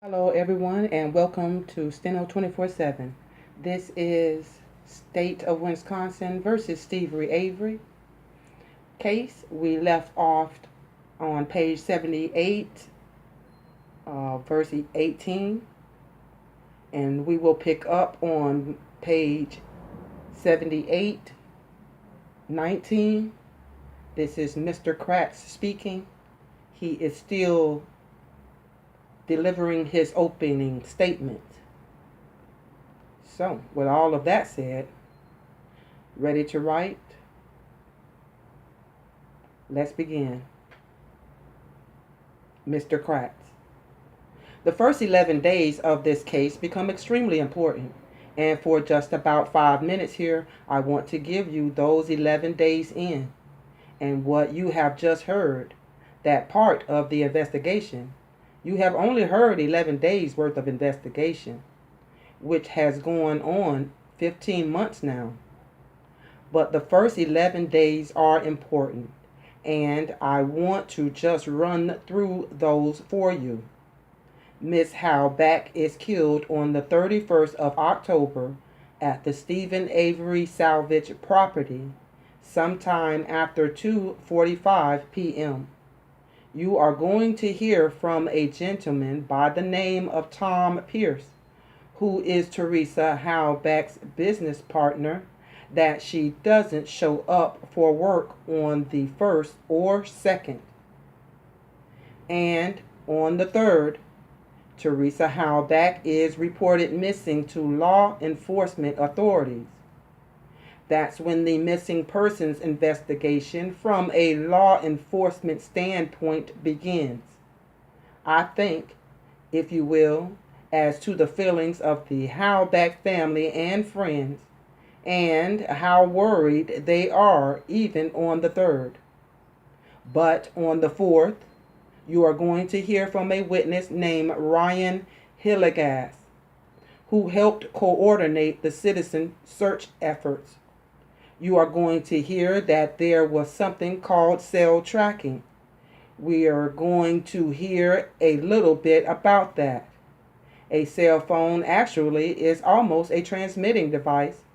Hello, everyone, and welcome to Steno 24/7. This is State of Wisconsin versus Avery case. We left off on page 78, verse 18, and we will pick up on page 78, 19. This is Mr. Kratz speaking. He is still delivering his opening statement. So, with all of that said, ready to write? Let's begin. Mr. Kratz. The first 11 days of this case become extremely important, and for just about 5 minutes here, I want to give you those 11 days in, and what you have just heard, that part of the investigation. You have only heard 11 days worth of investigation, which has gone on 15 months now. But the first 11 days are important, and I want to just run through those for you. Miss Halbach is killed on the 31st of October at the Stephen Avery salvage property sometime after 2:45 p.m. You are going to hear from a gentleman by the name of Tom Pierce, who is Teresa Halbach's business partner, that she doesn't show up for work on the 1st or 2nd. And on the 3rd, Teresa Halbach is reported missing to law enforcement authorities. That's when the missing persons investigation from a law enforcement standpoint begins. I think, if you will, as to the feelings of the Halbach family and friends, and how worried they are even on the 3rd. But on the 4th, you are going to hear from a witness named Ryan Hillegas, who helped coordinate the citizen search efforts. You are going to hear that there was something called cell tracking. We are going to hear a little bit about that. A cell phone actually is almost a transmitting device,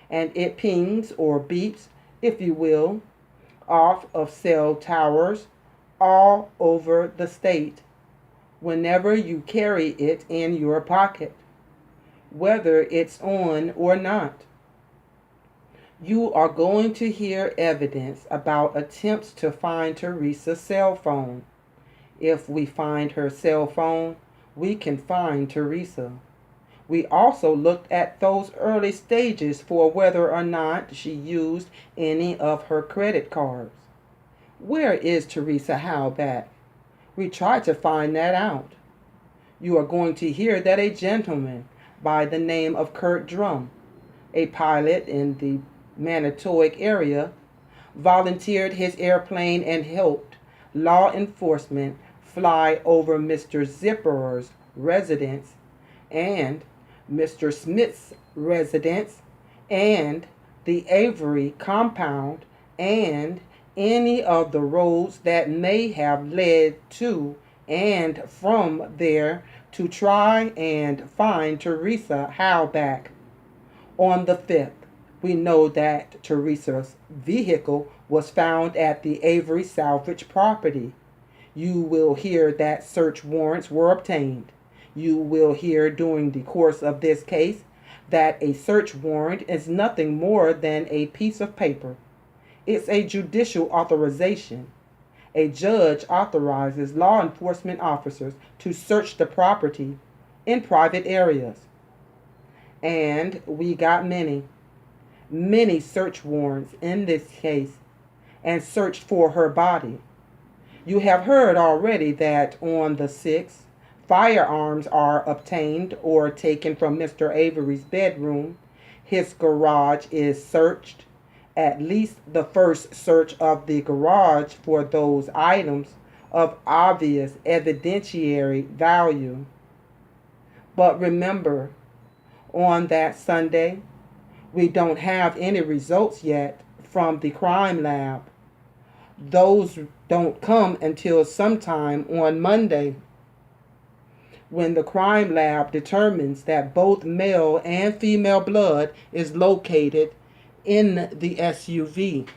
and it pings or beeps, if you will, off of cell towers all over the state whenever you carry it in your pocket, whether it's on or not. You are going to hear evidence about attempts to find Teresa's cell phone. If we find her cell phone, we can find Teresa. We also looked at those early stages for whether or not she used any of her credit cards. Where is Teresa Halbach? We tried to find that out. You are going to hear that a gentleman by the name of Kurt Drum, a pilot in the Manitowoc area, volunteered his airplane and helped law enforcement fly over Mr. Zipper's residence and Mr. Smith's residence and the Avery compound and any of the roads that may have led to and from there to try and find Teresa Halbach. On the 5th, we know that Teresa's vehicle was found at the Avery salvage property. You will hear that search warrants were obtained. You will hear during the course of this case that a search warrant is nothing more than a piece of paper. It's a judicial authorization. A judge authorizes law enforcement officers to search the property in private areas. And we got many search warrants in this case and searched for her body. You have heard already that on the 6th, firearms are obtained or taken from Mr. Avery's bedroom. His garage is searched, at least the first search of the garage for those items of obvious evidentiary value. But remember, on that Sunday, we don't have any results yet from the crime lab. Those don't come until sometime on Monday. when the crime lab determines that both male and female blood is located in the SUV.